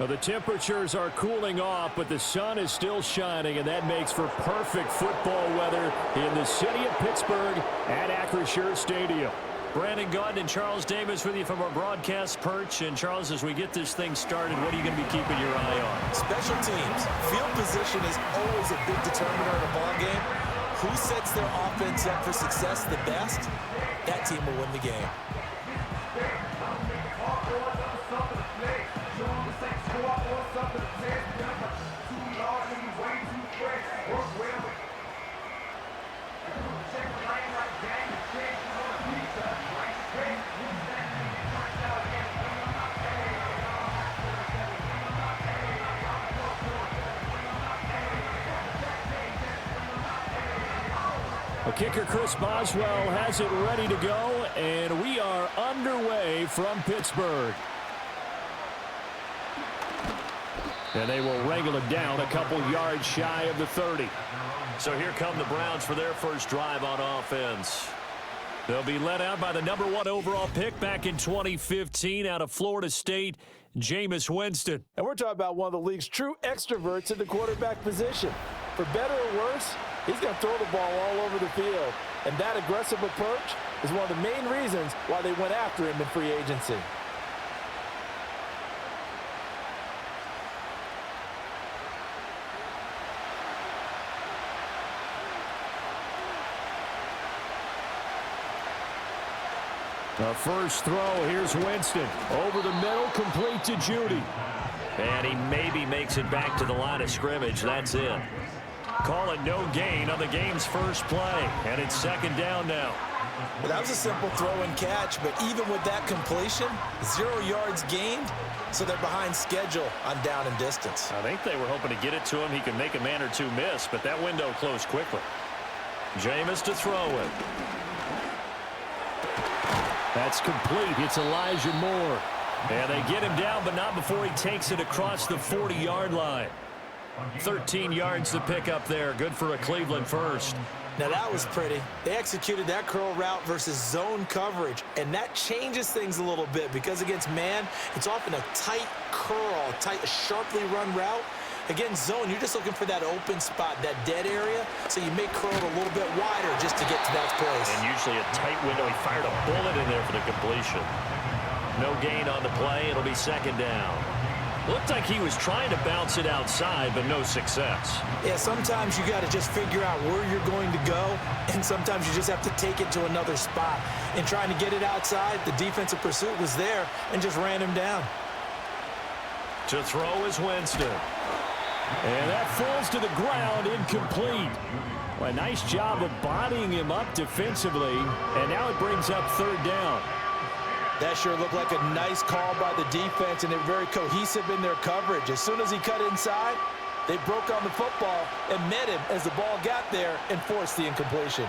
Well, the temperatures are cooling off, but the sun is still shining, and that makes for perfect football weather in the city of Pittsburgh at Acrisure Stadium. Brandon Gaudin and Charles Davis with you from our broadcast perch. And, Charles, as we get this thing started, what are you going to be keeping your eye on? Special teams. Field position is always a big determiner in a ball game. Who sets their offense up for success the best, that team will win the game. Kicker Chris Boswell has it ready to go, and we are underway from Pittsburgh. And they will wrangle it down a couple yards shy of the 30. So here come the Browns for their first drive on offense. They'll be led out by the #1 overall pick back in 2015 out of Florida State, Jameis Winston. And we're talking about one of the league's true extroverts at the quarterback position. For better or worse, he's going to throw the ball all over the field. And that aggressive approach is one of the main reasons why they went after him in free agency. The first throw, here's Winston. Over the middle, complete to Judy. And he maybe makes it back to the line of scrimmage. That's it. Call it no gain on the game's first play. And it's second down now. Well, that was a simple throw and catch, but even with that completion, 0 yards gained, so they're behind schedule on down and distance. I think they were hoping to get it to him. He could make a man or two miss, but that window closed quickly. Jameis to throw it. That's complete. It's Elijah Moore. And they get him down, but not before he takes it across the 40-yard line. 13 yards to pick up there. Good for a Cleveland first. Now that was pretty. They executed that curl route versus zone coverage, and that changes things a little bit because against man, it's often a tight curl, a sharply run route. Against zone, you're just looking for that open spot, that dead area, so you may curl it a little bit wider just to get to that place. And usually a tight window. He fired a bullet in there for the completion. No gain on the play. It'll be second down. Looked like he was trying to bounce it outside, but no success. Yeah, sometimes you got to just figure out where you're going to go, and sometimes you just have to take it to another spot. In trying to get it outside, the defensive pursuit was there and just ran him down. To throw is Winston. And that falls to the ground, incomplete. Well, a nice job of bodying him up defensively, and now it brings up third down. That sure looked like a nice call by the defense, and they're very cohesive in their coverage. As soon as he cut inside, they broke on the football and met him as the ball got there and forced the incompletion.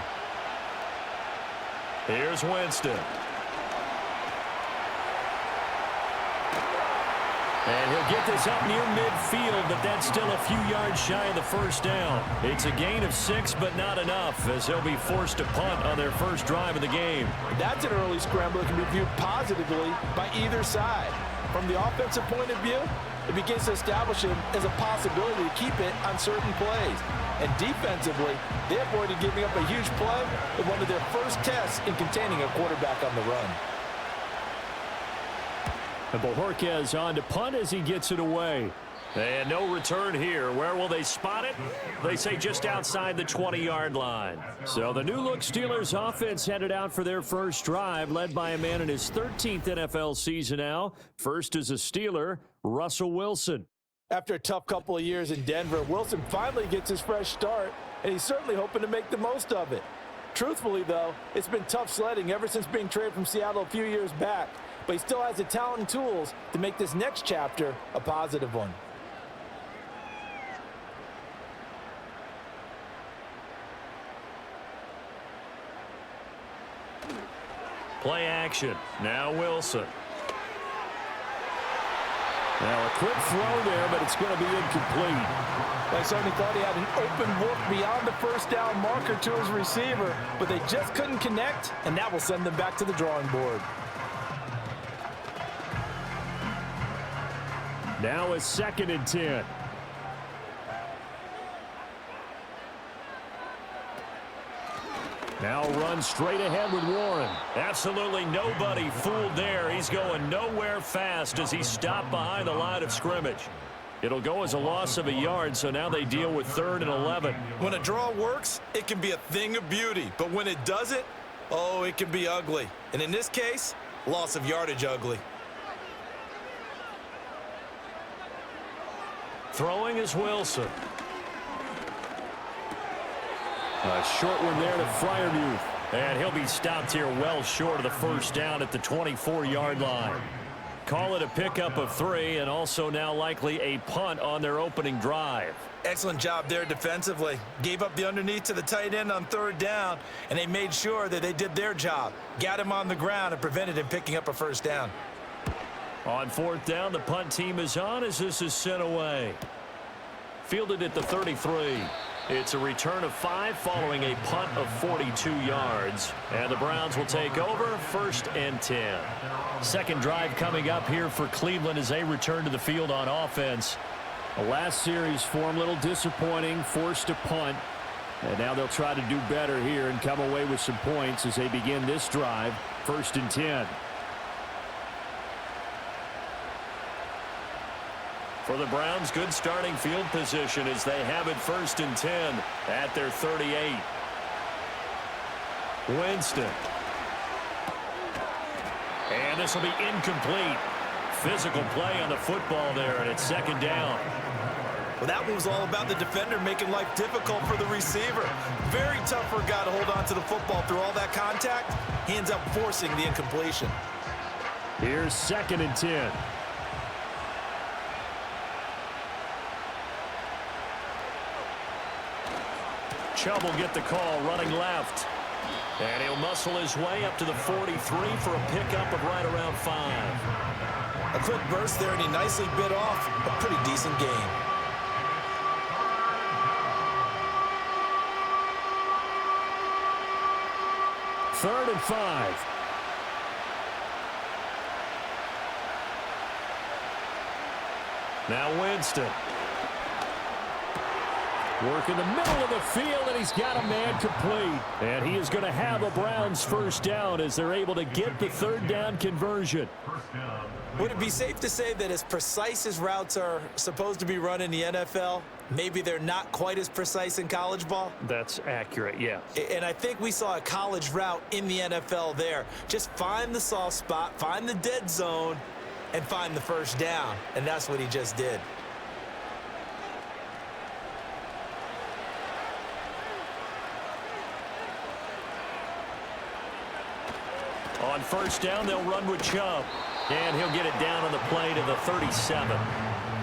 Here's Winston. And he'll get this up near midfield, but that's still a few yards shy of the first down. It's a gain of 6, but not enough, as they'll be forced to punt on their first drive of the game. That's an early scramble that can be viewed positively by either side. From the offensive point of view, it begins to establish him as a possibility to keep it on certain plays. And defensively, they avoided giving up a huge play in one of their first tests in containing a quarterback on the run. And Bojorquez on to punt as he gets it away. And no return here. Where will they spot it? They say just outside the 20-yard line. So the new-look Steelers offense headed out for their first drive, led by a man in his 13th NFL season now. First as a Steeler, Russell Wilson. After a tough couple of years in Denver, Wilson finally gets his fresh start, and he's certainly hoping to make the most of it. Truthfully, though, it's been tough sledding ever since being traded from Seattle a few years back. But he still has the talent and tools to make this next chapter a positive one. Play action. Now Wilson. Now a quick throw there, but it's going to be incomplete. I certainly thought he had an open look beyond the first down marker to his receiver, but they just couldn't connect, and that will send them back to the drawing board. Now a 2nd and 10. Now run straight ahead with Warren. Absolutely nobody fooled there. He's going nowhere fast as he stopped behind the line of scrimmage. It'll go as a loss of a yard, so now they deal with 3rd and 11. When a draw works, it can be a thing of beauty. But when it doesn't, oh, it can be ugly. And in this case, loss of yardage ugly. Throwing is Wilson. A short one there to Freiermuth. And he'll be stopped here well short of the first down at the 24-yard line. Call it a pickup of 3, and also now likely a punt on their opening drive. Excellent job there defensively. Gave up the underneath to the tight end on 3rd down, and they made sure that they did their job. Got him on the ground and prevented him picking up a first down. On 4th down, the punt team is on as this is sent away. Fielded at the 33. It's a return of 5 following a punt of 42 yards. And the Browns will take over 1st and 10. Second drive coming up here for Cleveland as they return to the field on offense. The last series for them, a little disappointing, forced to punt. And now they'll try to do better here and come away with some points as they begin this drive. 1st and 10. For the Browns, good starting field position as they have it 1st and 10 at their 38. Winston. And this will be incomplete. Physical play on the football there, and it's 2nd down. Well, that one was all about the defender making life difficult for the receiver. Very tough for a guy to hold on to the football through all that contact. He ends up forcing the incompletion. Here's 2nd and 10. Chubb will get the call running left. And he'll muscle his way up to the 43 for a pickup of right around 5. A quick burst there, and he nicely bit off a pretty decent gain. Third and 5. Now Winston. Work in the middle of the field, and he's got a man complete. And he is going to have a Browns first down as they're able to get the 3rd down conversion. Would it be safe to say that as precise as routes are supposed to be run in the NFL, maybe they're not quite as precise in college ball? That's accurate, yeah. And I think we saw a college route in the NFL there. Just find the soft spot, find the dead zone, and find the first down. And that's what he just did. On first down, they'll run with Chubb. And he'll get it down on the play to the 37.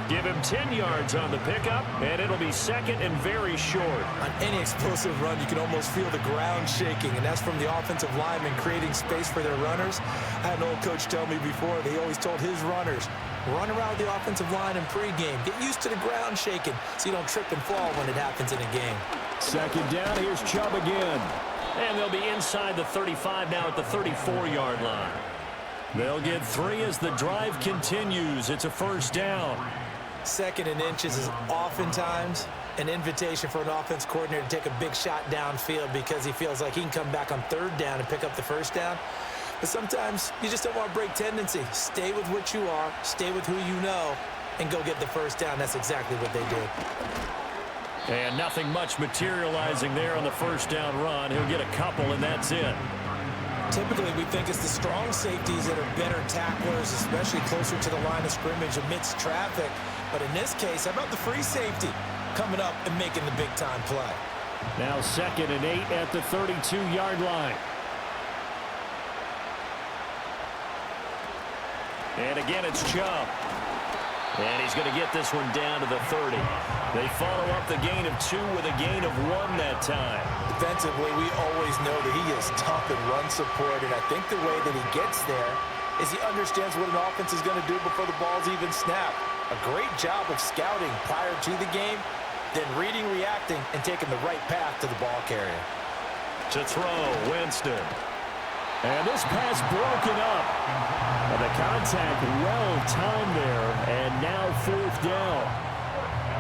Give him 10 yards on the pickup, and it'll be 2nd and very short. On any explosive run, you can almost feel the ground shaking, and that's from the offensive linemen creating space for their runners. I had an old coach tell me before, they always told his runners, run around the offensive line in pregame. Get used to the ground shaking so you don't trip and fall when it happens in a game. 2nd down, here's Chubb again. And they'll be inside the 35 now at the 34-yard line. They'll get 3 as the drive continues. It's a first down. 2nd and inches is oftentimes an invitation for an offense coordinator to take a big shot downfield because he feels like he can come back on 3rd down and pick up the first down. But sometimes you just don't want to break tendency. Stay with what you are, stay with who you know, and go get the first down. That's exactly what they did. And nothing much materializing there on the first down run. He'll get a couple, and that's it. Typically, we think it's the strong safeties that are better tacklers, especially closer to the line of scrimmage amidst traffic. But in this case, how about the free safety coming up and making the big-time play? Now 2nd and 8 at the 32-yard line. And again, it's Chubb. And he's going to get this one down to the 30. They follow up the gain of 2 with a gain of 1 that time. Defensively, we always know that he is tough in run support, and I think the way that he gets there is he understands what an offense is going to do before the ball's even snapped. A great job of scouting prior to the game, then reading, reacting, and taking the right path to the ball carrier. To throw, Winston. And this pass broken up. And the contact well timed there, and now 4th down.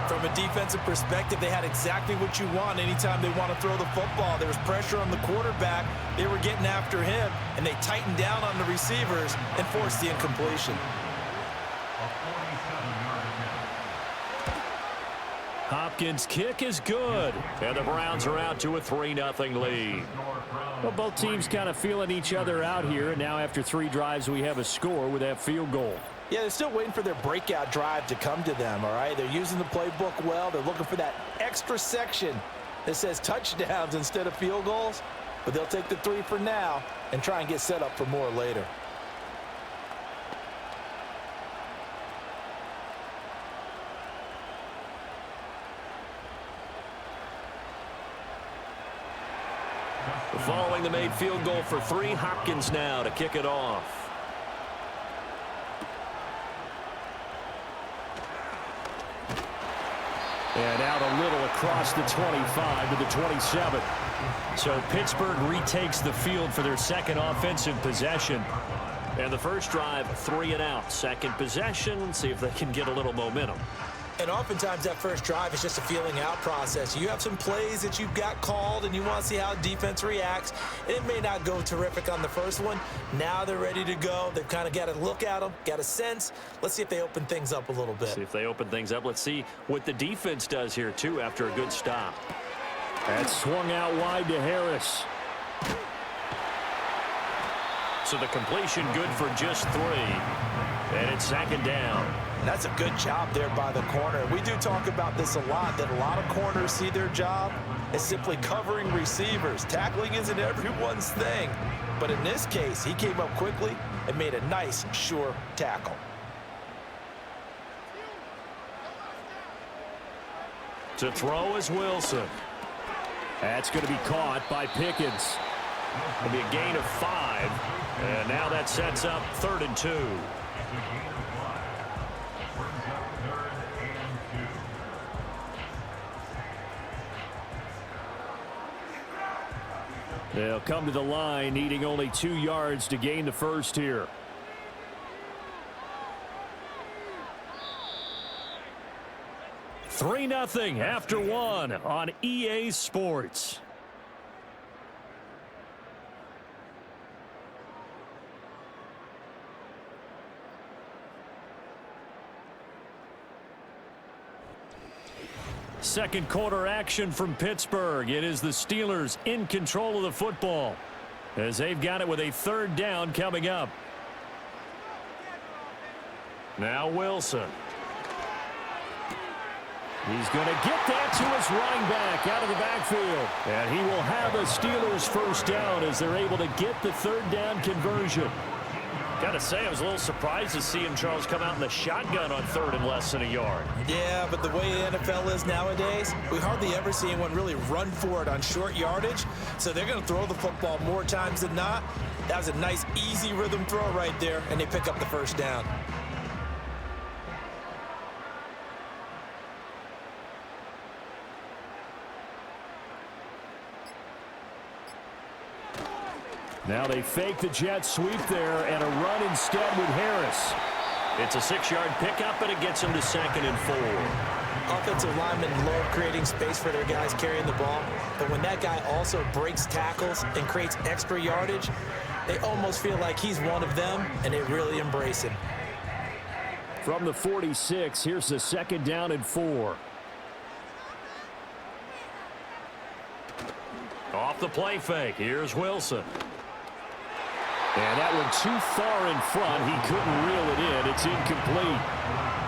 From a defensive perspective, they had exactly what you want anytime they want to throw the football. There was pressure on the quarterback. They were getting after him, and they tightened down on the receivers and forced the incompletion. Hopkins' kick is good, and the Browns are out to a 3-0 lead. Well, both teams kind of feeling each other out here, and now after 3 drives, we have a score with that field goal. Yeah, they're still waiting for their breakout drive to come to them, all right? They're using the playbook well. They're looking for that extra section that says touchdowns instead of field goals. But they'll take the 3 for now and try and get set up for more later. Following the made field goal for 3, Hopkins now to kick it off. And out a little across the 25 to the 27. So Pittsburgh retakes the field for their second offensive possession. And the first drive, 3 and out. Second possession, see if they can get a little momentum. And oftentimes that first drive is just a feeling out process. You have some plays that you've got called and you want to see how defense reacts. It may not go terrific on the first one. Now they're ready to go. They've kind of got to look at them, got a sense. Let's see if they open things up a little bit. See if they open things up. Let's see what the defense does here, too, after a good stop. That swung out wide to Harris. So the completion good for just 3. And it's 2nd down. That's a good job there by the corner. We do talk about this a lot, that a lot of corners see their job as simply covering receivers. Tackling isn't everyone's thing. But in this case, he came up quickly and made a nice, sure tackle. To throw is Wilson. That's going to be caught by Pickens. It'll be a gain of 5. And now that sets up 3rd and 2. They'll come to the line, needing only 2 yards to gain the first here. Three 0 after 1 on EA Sports. Second quarter action from Pittsburgh. It is the Steelers in control of the football as they've got it with a 3rd down coming up. Now Wilson. He's going to get that to his running back out of the backfield. And he will have a Steelers 1st down as they're able to get the 3rd down conversion. Got to say, I was a little surprised to see him, Charles, come out in the shotgun on 3rd and less than a yard. Yeah, but the way the NFL is nowadays, we hardly ever see anyone really run for it on short yardage. So they're going to throw the football more times than not. That was a nice, easy rhythm throw right there, and they pick up the 1st down. Now they fake the jet sweep there and a run instead with Harris. It's a 6-yard pickup, and it gets him to 2nd and 4. Offensive linemen love creating space for their guys carrying the ball, but when that guy also breaks tackles and creates extra yardage, they almost feel like he's one of them, and they really embrace him. From the 46, here's the 2nd down and 4. Off the play fake, here's Wilson. And that one too far in front. He couldn't reel it in. It's incomplete.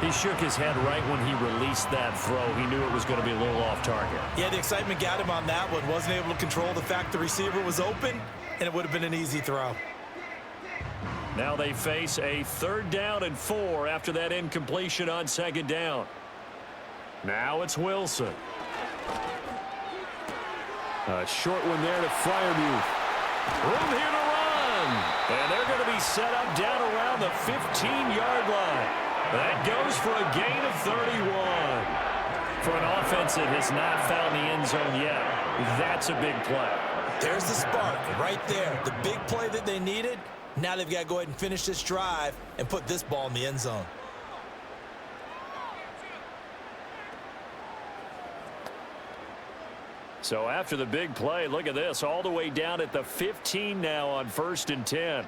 He shook his head right when he released that throw. He knew it was going to be a little off target. Yeah, the excitement got him on that one. Wasn't able to control the fact the receiver was open, and it would have been an easy throw. Now they face a 3rd down and 4 after that incompletion on 2nd down. Now it's Wilson. A short one there to Freiermuth. Room here to run. And they're going to be set up down around the 15-yard line. That goes for a gain of 31. For an offense that has not found the end zone yet, that's a big play. There's the spark right there. The big play that they needed. Now they've got to go ahead and finish this drive and put this ball in the end zone. So after the big play, look at this, all the way down at the 15 now on 1st and 10.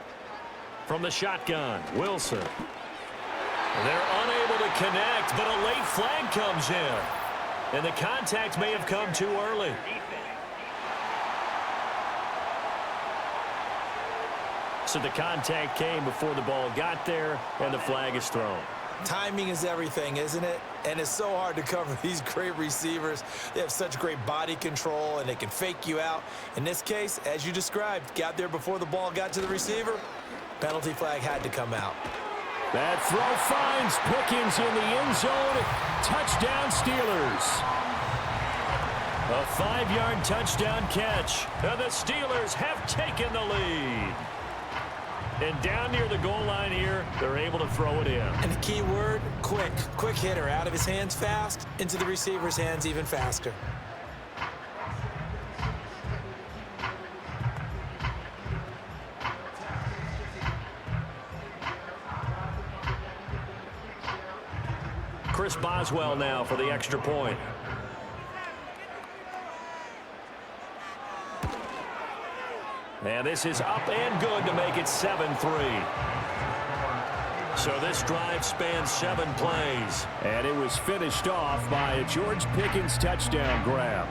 From the shotgun, Wilson. They're unable to connect, but a late flag comes in. And the contact may have come too early. So the contact came before the ball got there, and the flag is thrown. Timing is everything, isn't it? And it's so hard to cover these great receivers. They have such great body control, and they can fake you out. In this case, as you described, got there before the ball got to the receiver. Penalty flag had to come out. That throw finds Pickens in the end zone. Touchdown, Steelers. A 5-yard touchdown catch. And the Steelers have taken the lead. And down near the goal line here, they're able to throw it in. And the key word, quick. Quick hitter. Out of his hands fast, into the receiver's hands even faster. Chris Boswell now for the extra point. And this is up and good to make it 7-3. So this drive spans 7 plays. And it was finished off by a George Pickens touchdown grab.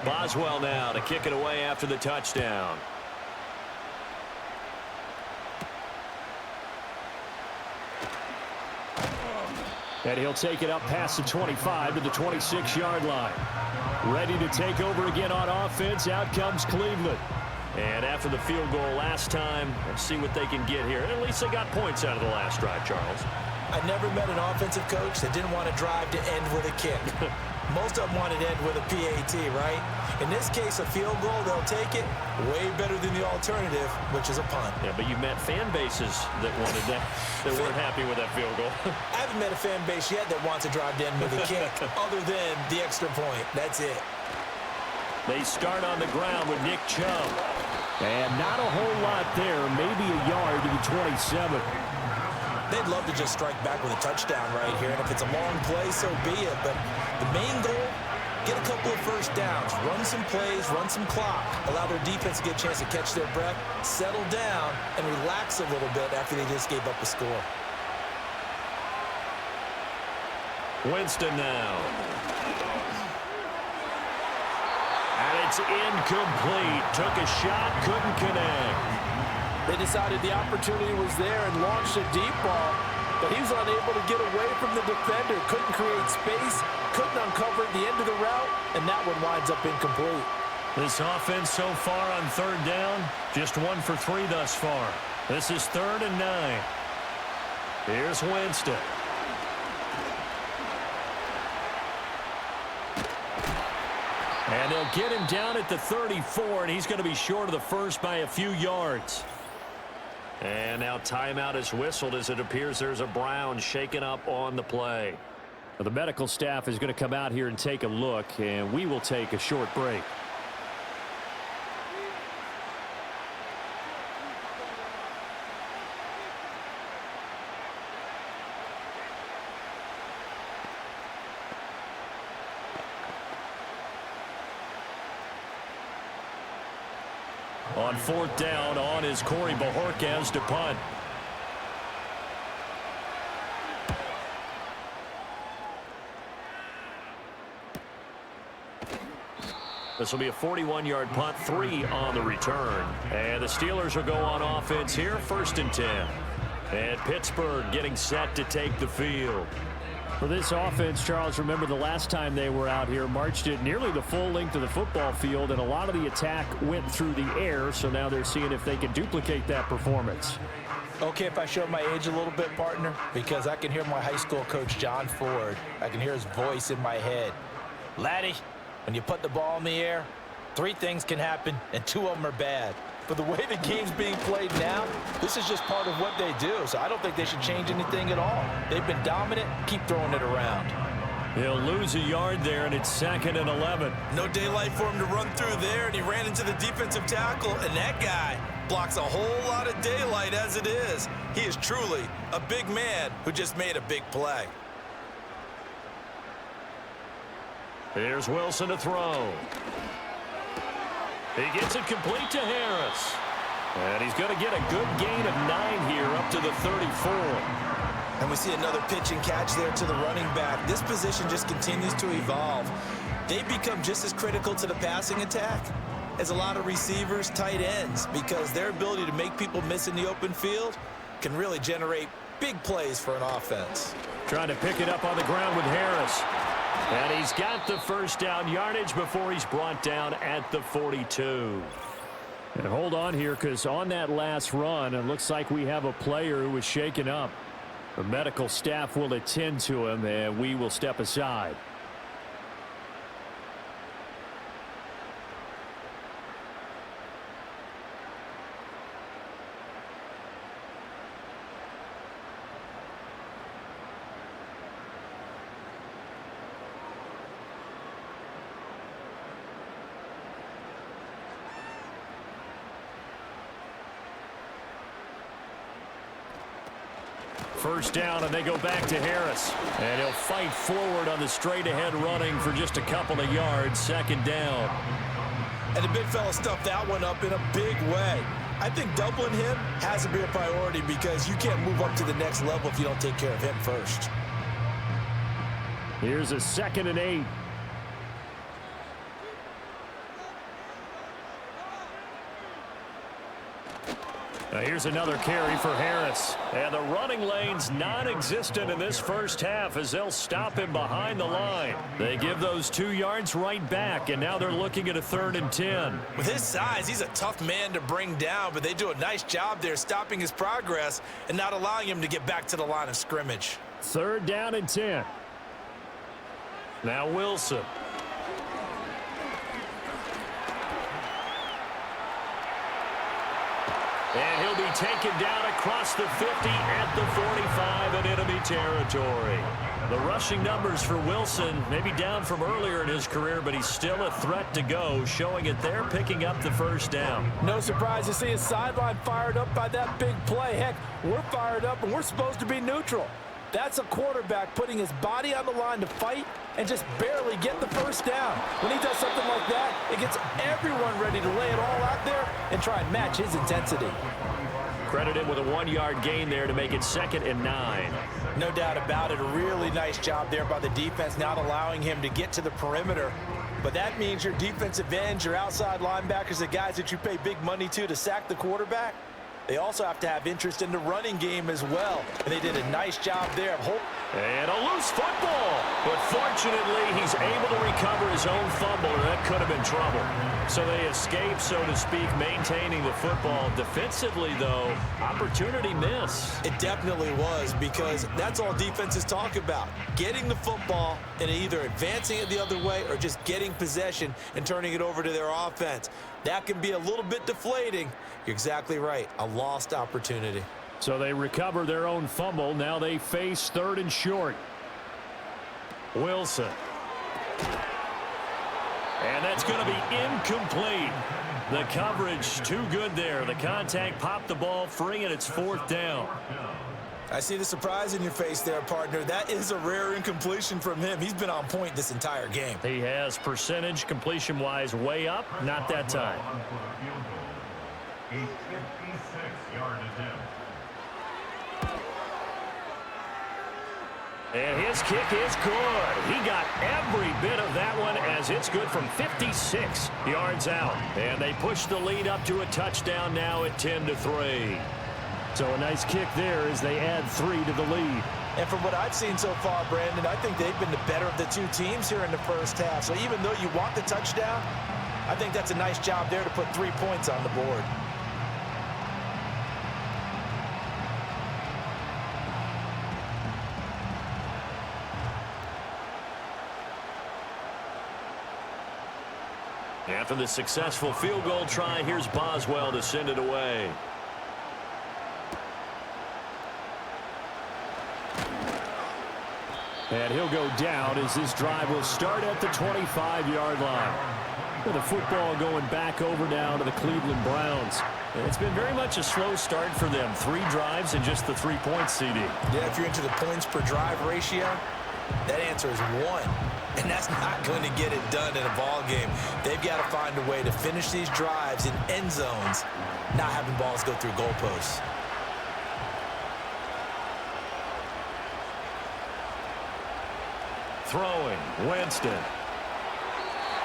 Boswell now to kick it away after the touchdown. And he'll take it up past the 25 to the 26-yard line. Ready to take over again on offense. Out comes Cleveland. And after the field goal last time, let's see what they can get here. At least they got points out of the last drive, Charles. I never met an offensive coach that didn't want to drive to end with a kick. Most of them wanted to end with a PAT, right? In this case, a field goal, they'll take it. Way better than the alternative, which is a punt. Yeah, but you met fan bases that wanted that, that weren't happy with that field goal. I haven't met a fan base yet that wants to drive to end with a kick, other than the extra point. That's it. They start on the ground with Nick Chubb. And not a whole lot there, maybe a yard to the 27. They'd love to just strike back with a touchdown right here, and if it's a long play, so be it. But the main goal, get a couple of first downs, run some plays, run some clock, allow their defense to get a chance to catch their breath, settle down, and relax a little bit after they just gave up a score. Winston now. And it's incomplete. Took a shot, couldn't connect. They decided the opportunity was there and launched a deep ball, but he was unable to get away from the defender. Couldn't create space, couldn't uncover at the end of the route, and that one winds up incomplete. This offense so far on 3rd down, just 1 for 3 thus far. This is 3rd and 9. Here's Winston. And they'll get him down at the 34, and he's going to be short of the first by a few yards. And now timeout is whistled as it appears there's a Brown shaken up on the play. The medical staff is going to come out here and take a look, and we will take a short break. On 4th down, on is Corey Bajorquez to punt. This will be a 41-yard punt, 3 on the return. And the Steelers will go on offense here, 1st and 10. And Pittsburgh getting set to take the field. For this offense, Charles, remember the last time they were out here, marched it nearly the full length of the football field, and a lot of the attack went through the air, so now they're seeing if they can duplicate that performance. Okay, if I show my age a little bit, partner, because I can hear my high school coach, John Ford. I can hear his voice in my head. Laddie, when you put the ball in the air, 3 things can happen, and 2 of them are bad. But the way the game's being played now, this is just part of what they do. So I don't think they should change anything at all. They've been dominant. Keep throwing it around. He'll lose a yard there, and it's 2nd and 11. No daylight for him to run through there, and he ran into the defensive tackle, and that guy blocks a whole lot of daylight as it is. He is truly a big man who just made a big play. Here's Wilson to throw. He gets it complete to Harris. And he's going to get a good gain of 9 here up to the 34. And we see another pitch and catch there to the running back. This position just continues to evolve. They become just as critical to the passing attack as a lot of receivers, tight ends, because their ability to make people miss in the open field can really generate big plays for an offense. Trying to pick it up on the ground with Harris. And he's got the first down yardage before he's brought down at the 42. And hold on here, because on that last run, it looks like we have a player who was shaken up. The medical staff will attend to him, and we will step aside. First down, and they go back to Harris. And he'll fight forward on the straight-ahead running for just a couple of yards. 2nd down. And the big fella stuffed that one up in a big way. I think doubling him has to be a priority because you can't move up to the next level if you don't take care of him first. Here's a 2nd and 8. Now here's another carry for Harris. And the running lane's non-existent in this first half as they'll stop him behind the line. They give those 2 yards right back, and now they're looking at a 3rd and 10. With his size, he's a tough man to bring down, but they do a nice job there stopping his progress and not allowing him to get back to the line of scrimmage. 3rd down and 10. Now Wilson. And he'll be taken down across the 50 at the 45 in enemy territory. The rushing numbers for Wilson maybe down from earlier in his career, but he's still a threat to go, showing it there, picking up the first down. No surprise to see his sideline fired up by that big play. Heck, we're fired up, and we're supposed to be neutral. That's a quarterback putting his body on the line to fight and just barely get the first down. When he does something like that, it gets everyone ready to lay it all out there and try and match his intensity. Credit him with a 1-yard gain there to make it 2nd and 9. No doubt about it. A really nice job there by the defense, not allowing him to get to the perimeter. But that means your defensive ends, your outside linebackers, the guys that you pay big money to sack the quarterback, they also have to have interest in the running game as well. And they did a nice job there of holding. And a loose football. But fortunately, he's able to recover his own fumble, and that could have been trouble. So they escape, so to speak, maintaining the football. Defensively, though, opportunity miss. It definitely was, because that's all defenses talk about. Getting the football and either advancing it the other way or just getting possession and turning it over to their offense. That can be a little bit deflating. You're exactly right. A lost opportunity. So they recover their own fumble. Now they face 3rd and short. Wilson. And that's going to be incomplete. The coverage too good there. The contact popped the ball free, and it's 4th down. I see the surprise in your face there, partner. That is a rare incompletion from him. He's been on point this entire game. He has percentage completion-wise way up. Not that time. And his kick is good. He got every bit of that one as it's good from 56 yards out. And they push the lead up to a touchdown now at 10-3. So a nice kick there as they add 3 to the lead. And from what I've seen so far, Brandon, I think they've been the better of the two teams here in the first half. So even though you want the touchdown, I think that's a nice job there to put 3 points on the board. After the successful field goal try, here's Boswell to send it away. And he'll go down as this drive will start at the 25-yard line. With the football going back over now to the Cleveland Browns. It's been very much a slow start for them. 3 drives and just the 3 points, CD. Yeah, if you're into the points per drive ratio, that answer is 1. And that's not going to get it done in a ball game. They've got to find a way to finish these drives in end zones, not having balls go through goalposts. Throwing, Winston.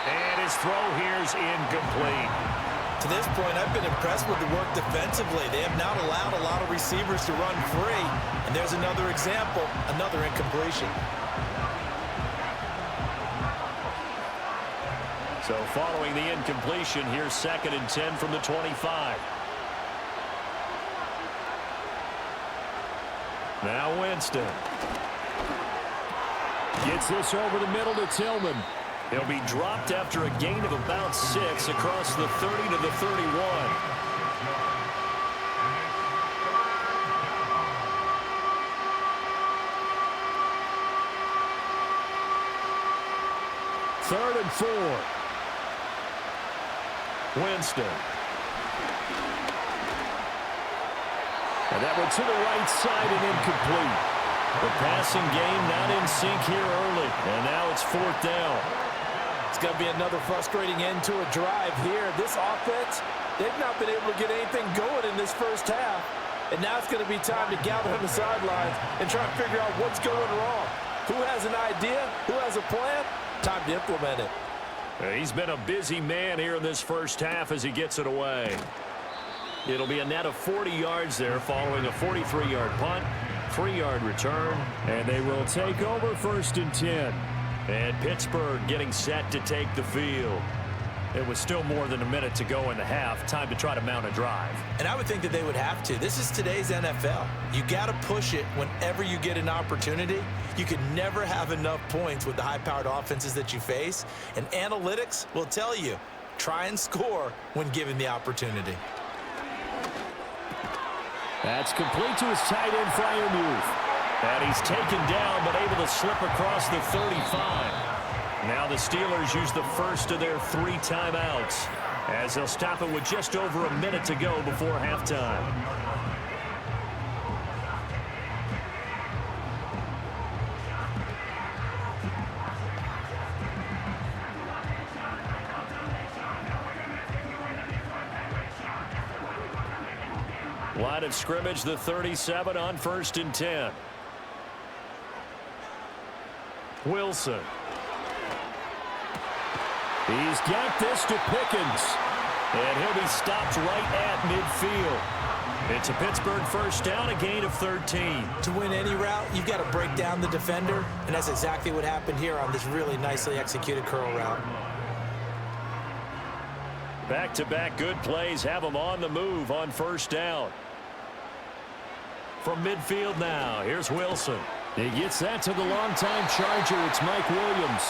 And his throw here's incomplete. To this point, I've been impressed with the work defensively. They have not allowed a lot of receivers to run free. And there's another example, another incompletion. So following the incompletion, here's 2nd and 10 from the 25. Now Winston. Gets this over the middle to Tillman. He'll be dropped after a gain of about 6 across the 30 to the 31. Third and 4. Winston. And that one to the right side and incomplete. The passing game not in sync here early. And now it's 4th down. It's going to be another frustrating end to a drive here. This offense, they've not been able to get anything going in this first half. And now it's going to be time to gather on the sidelines and try to figure out what's going wrong. Who has an idea? Who has a plan? Time to implement it. He's been a busy man here in this first half as he gets it away. It'll be a net of 40 yards there following a 43-yard punt, 3-yard return. And they will take over 1st and 10. And Pittsburgh getting set to take the field. It was still more than a minute to go in the half. Time to try to mount a drive. And I would think that they would have to. This is today's NFL. You got to push it whenever you get an opportunity. You can never have enough points with the high-powered offenses that you face. And analytics will tell you, try and score when given the opportunity. That's complete to his tight end, Freiermuth. And he's taken down but able to slip across the 35. Now the Steelers use the first of their 3 timeouts as they'll stop it with just over a minute to go before halftime. Line of scrimmage, the 37 on 1st and 10. Wilson. He's got this to Pickens. And he'll be stopped right at midfield. It's a Pittsburgh first down, a gain of 13. To win any route, you've got to break down the defender, and that's exactly what happened here on this really nicely executed curl route. Back-to-back good plays have them on the move on 1st down. From midfield now, here's Wilson. He gets that to the longtime Charger. It's Mike Williams.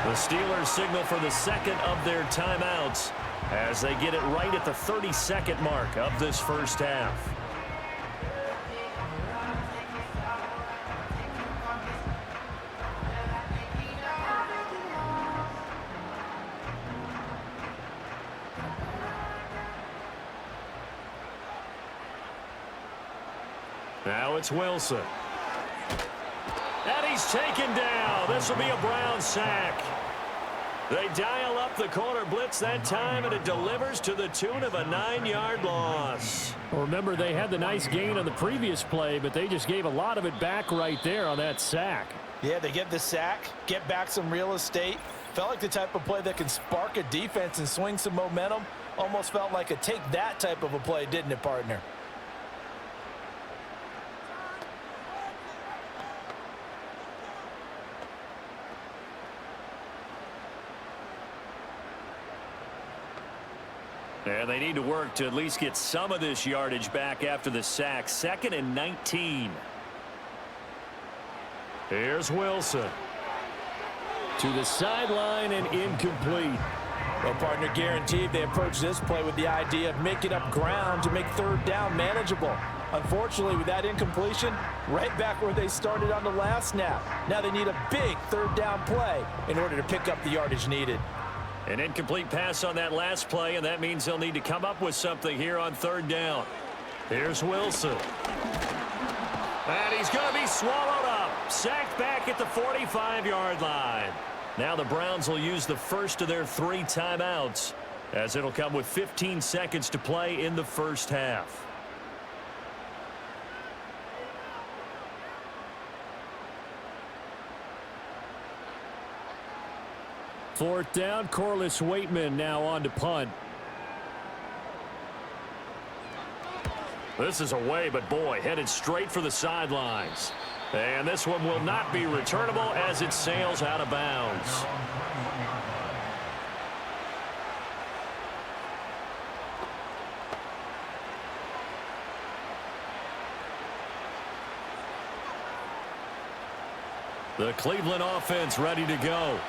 The Steelers signal for the 2nd of their timeouts as they get it right at the 32nd mark of this first half. Now it's Wilson. And he's taken down. This will be a Brown sack. They dial up the corner blitz that time, and it delivers to the tune of a 9-yard loss. Well, remember, they had the nice gain on the previous play, but they just gave a lot of it back right there on that sack. Yeah, they get the sack, get back some real estate. Felt like the type of play that can spark a defense and swing some momentum. Almost felt like a take that type of a play, didn't it, partner? And they need to work to at least get some of this yardage back after the sack. 2nd and 19. Here's Wilson. To the sideline and incomplete. Well, partner, guaranteed they approach this play with the idea of making up ground to make third down manageable. Unfortunately, with that incompletion, right back where they started on the last snap. Now they need a big third down play in order to pick up the yardage needed. An incomplete pass on that last play, and that means they'll need to come up with something here on third down. Here's Wilson. And he's going to be swallowed up. Sacked back at the 45-yard line. Now the Browns will use the first of their 3 timeouts, as it'll come with 15 seconds to play in the first half. Fourth down, Corliss Waitman now on to punt. This is away, but boy, headed straight for the sidelines. And this one will not be returnable as it sails out of bounds. The Cleveland offense ready to go.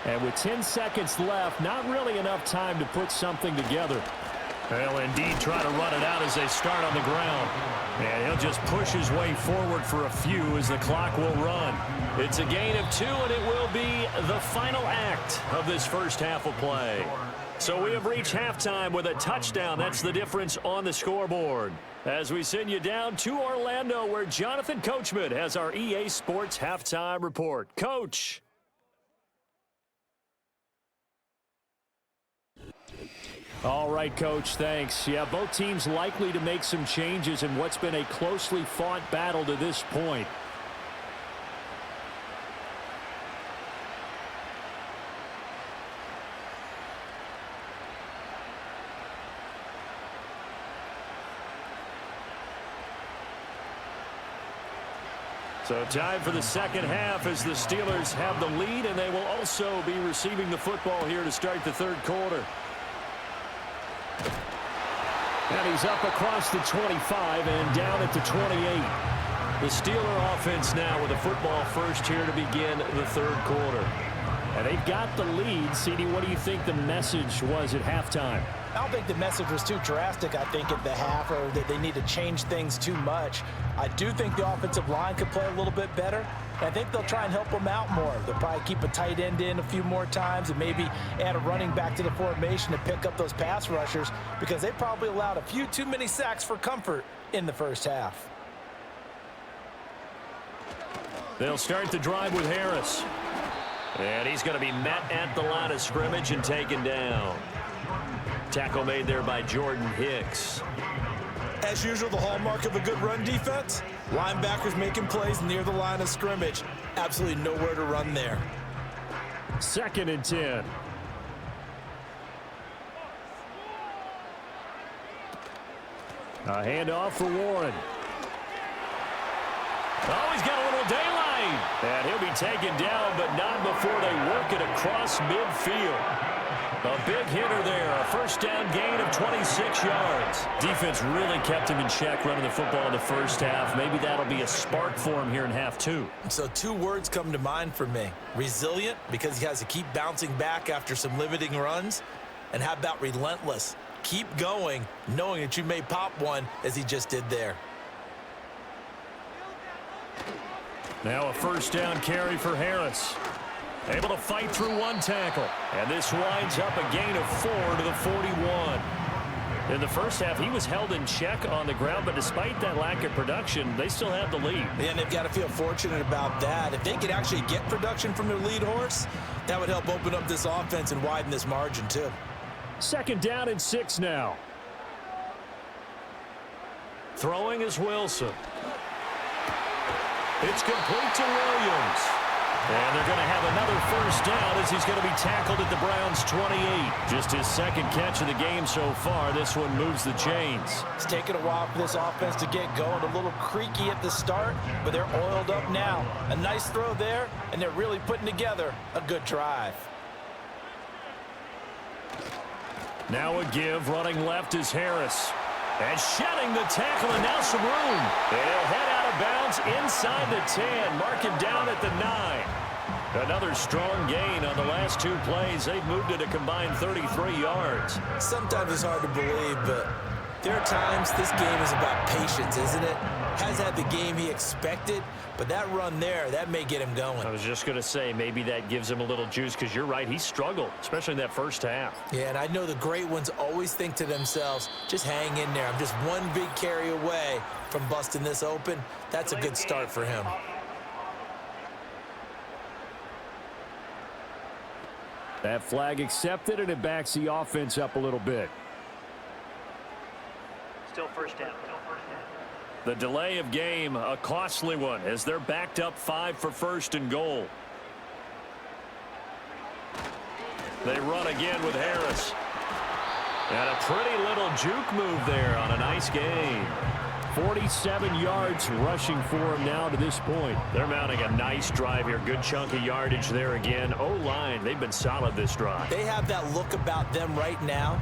And with 10 seconds left, not really enough time to put something together. They'll indeed try to run it out as they start on the ground. And he'll just push his way forward for a few as the clock will run. It's a gain of 2, and it will be the final act of this first half of play. So we have reached halftime with a touchdown. That's the difference on the scoreboard. As we send you down to Orlando, where Jonathan Coachman has our EA Sports halftime report. Coach. All right, Coach, thanks. Yeah, both teams likely to make some changes in what's been a closely fought battle to this point. So time for the second half as the Steelers have the lead, and they will also be receiving the football here to start the third quarter. And he's up across the 25 and down at the 28. The Steeler offense now with a football first here to begin the third quarter. And they've got the lead. CD, what do you think the message was at halftime? I don't think the message was too drastic, I think, at the half, or that they need to change things too much. I do think the offensive line could play a little bit better. I think they'll try and help them out more. They'll probably keep a tight end in a few more times and maybe add a running back to the formation to pick up those pass rushers, because they probably allowed a few too many sacks for comfort in the first half. They'll start the drive with Harris. And he's going to be met at the line of scrimmage and taken down. Tackle made there by Jordan Hicks. As usual, the hallmark of a good run defense, linebackers making plays near the line of scrimmage. Absolutely nowhere to run there. 2nd and 10. A handoff for Warren. Oh, he's got a little daylight. And he'll be taken down, but not before they work it across midfield. A big hitter there, a first down gain of 26 yards. Defense really kept him in check running the football in the first half. Maybe that'll be a spark for him here in half 2. So 2 words come to mind for me. Resilient, because he has to keep bouncing back after some limiting runs. And how about relentless? Keep going, knowing that you may pop one, as he just did there. Now a first down carry for Harris. Able to fight through 1 tackle. And this winds up a gain of 4 to the 41. In the first half, he was held in check on the ground, but despite that lack of production, they still have the lead. And they've got to feel fortunate about that. If they could actually get production from their lead horse, that would help open up this offense and widen this margin too. 2nd down and 6 now. Throwing is Wilson. It's complete to Williams. And they're going to have another first down as he's going to be tackled at the Browns' 28. Just his 2nd catch of the game so far. This one moves the chains. It's taken a while for this offense to get going. A little creaky at the start, but they're oiled up now. A nice throw there, and they're really putting together a good drive. Now a give. Running left is Harris. And shedding the tackle, and now some room. And he'll head out of bounds inside the 10. Mark him down at the 9. Another strong gain on the last 2 plays. They've moved it a combined 33 yards. Sometimes it's hard to believe, but there are times this game is about patience, isn't it? Has had the game he expected, but that run there, that may get him going. I was just going to say, maybe that gives him a little juice, because you're right, he struggled, especially in that first half. Yeah, and I know the great ones always think to themselves, just hang in there. I'm just one big carry away from busting this open. That's a good start for him. That flag accepted, and it backs the offense up a little bit. Still first down. The delay of game, a costly one, as they're backed up 5 for first and goal. They run again with Harris. And a pretty little juke move there on a nice gain. 47 yards rushing for him now to this point. They're mounting a nice drive here. Good chunk of yardage there again. O-line, they've been solid this drive. They have that look about them right now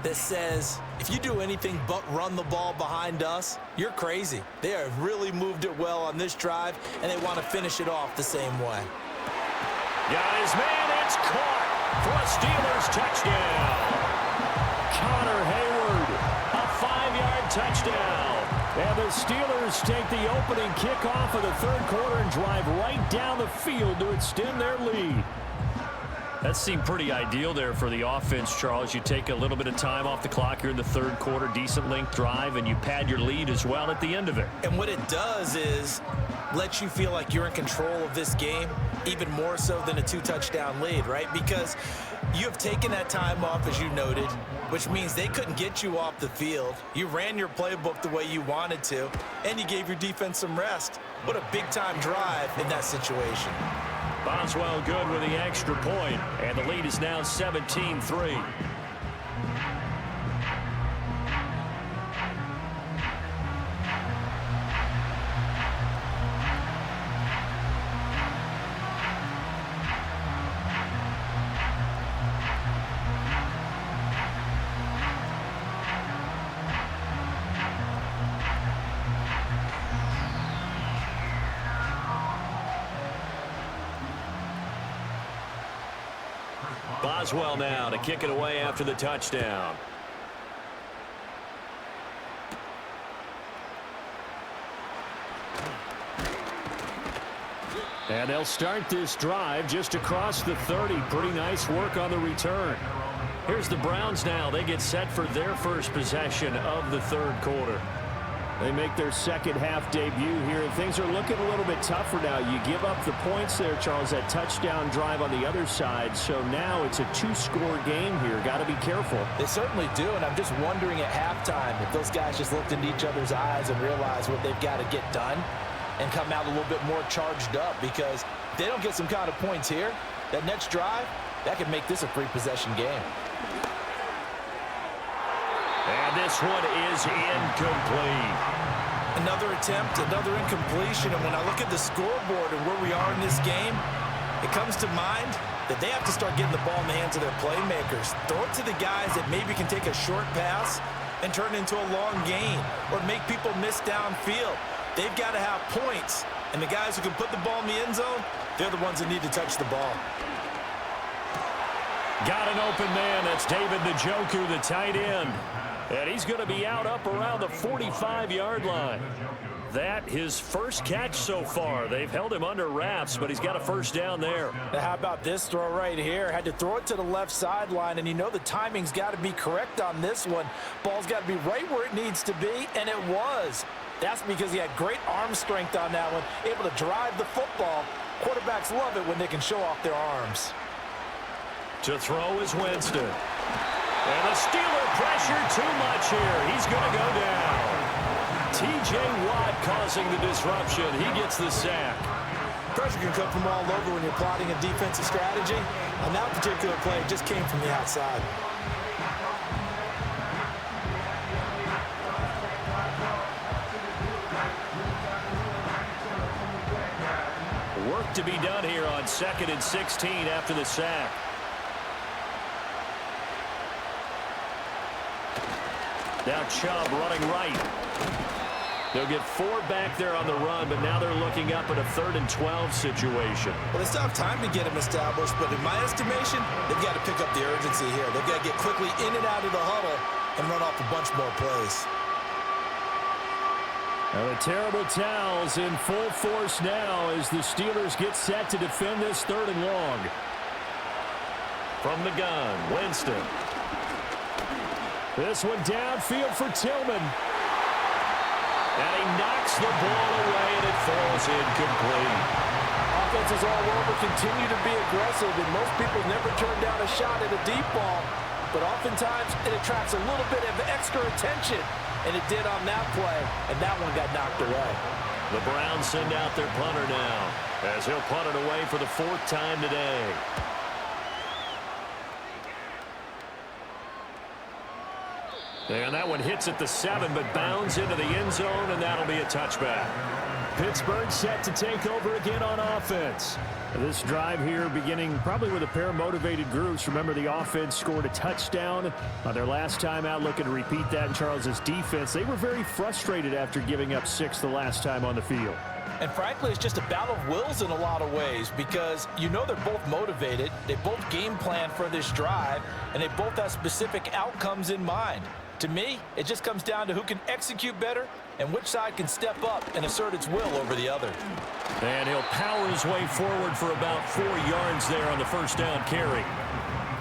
that says, if you do anything but run the ball behind us, you're crazy. They have really moved it well on this drive, and they want to finish it off the same way. Got his man. It's caught for a Steelers touchdown. Connor Hayward, A 5-yard touchdown. and the Steelers take the opening kickoff of the third quarter and drive right down the field to extend their lead. That seemed pretty ideal there for the offense, Charles. You take a little bit of time off the clock here in the third quarter, decent length drive, and you pad your lead as well at the end of it. And what it does is let you feel like you're in control of this game, even more so than a 2-touchdown lead, right? Because you have taken that time off, as you noted, which means they couldn't get you off the field. You ran your playbook the way you wanted to, and you gave your defense some rest. What a big-time drive in that situation. Boswell good with the extra point, and the lead is now 17-3. Boswell now to kick it away after the touchdown. And they'll start this drive just across the 30. Pretty nice work on the return. Here's the Browns now. They get set for their first possession of the third quarter. They make their second half debut here, and things are looking a little bit tougher now. You give up the points there, Charles, that touchdown drive on the other side. So now it's a 2-score game here. Got to be careful. They certainly do, and I'm just wondering at halftime if those guys just looked into each other's eyes and realized what they've got to get done and come out a little bit more charged up, because if they don't get some kind of points here, that next drive, that could make this a 3-possession game. And this one is incomplete. Another attempt, another incompletion, and when I look at the scoreboard and where we are in this game, it comes to mind that they have to start getting the ball in the hands of their playmakers. Throw it to the guys that maybe can take a short pass and turn it into a long gain or make people miss downfield. They've got to have points, and the guys who can put the ball in the end zone, they're the ones that need to touch the ball. Got an open man. That's David Njoku, the tight end. And he's going to be out up around the 45-yard line. That his first catch so far. They've held him under wraps, but he's got a first down there. Now, how about this throw right here? Had to throw it to the left sideline, and you know the timing's got to be correct on this one. Ball's got to be right where it needs to be, and it was. That's because he had great arm strength on that one, able to drive the football. Quarterbacks love it when they can show off their arms. To throw is Winston. And the Steeler pressure too much here. He's going to go down. T.J. Watt causing the disruption. He gets the sack. Pressure can come from all over when you're plotting a defensive strategy. On that particular play, it just came from the outside. Work to be done here on 2nd and 16 after the sack. Now Chubb running right. They'll get 4 back there on the run, but now they're looking up at a 3rd and 12 situation. Well, they still have time to get him established, but in my estimation, they've got to pick up the urgency here. They've got to get quickly in and out of the huddle and run off a bunch more plays. Now the terrible towels in full force now as the Steelers get set to defend this 3rd and long. From the gun, Winston. This one downfield for Tillman. And he knocks the ball away, and it falls incomplete. Offenses all over continue to be aggressive, and most people never turn down a shot at a deep ball. But oftentimes, it attracts a little bit of extra attention, and it did on that play, and that one got knocked away. The Browns send out their punter now, as he'll punt it away for the 4th time today. And that one hits at the 7, but bounds into the end zone, and that'll be a touchback. Pittsburgh set to take over again on offense. This drive here beginning probably with a pair of motivated groups. Remember, the offense scored a touchdown on their last time out, looking to repeat that in Charles's defense. They were very frustrated after giving up 6 the last time on the field. And frankly, it's just a battle of wills in a lot of ways because you know they're both motivated, they both game plan for this drive, and they both have specific outcomes in mind. To me, it just comes down to who can execute better and which side can step up and assert its will over the other. And he'll power his way forward for about 4 yards there on the 1st down carry.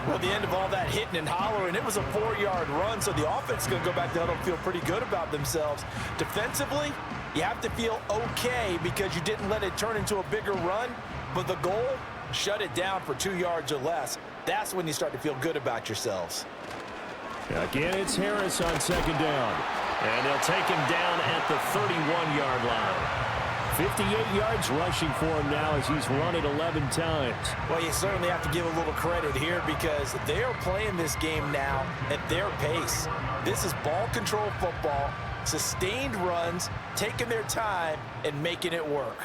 Well, at the end of all that hitting and hollering, it was a 4-yard run, so the offense is going to go back to huddle and feel pretty good about themselves. Defensively, you have to feel okay because you didn't let it turn into a bigger run, but the goal, shut it down for 2 yards or less. That's when you start to feel good about yourselves. Again, it's Harris on 2nd down. And they'll take him down at the 31-yard line. 58 yards rushing for him now as he's run it 11 times. Well, you certainly have to give a little credit here because they are playing this game now at their pace. This is ball control football, sustained runs, taking their time, and making it work.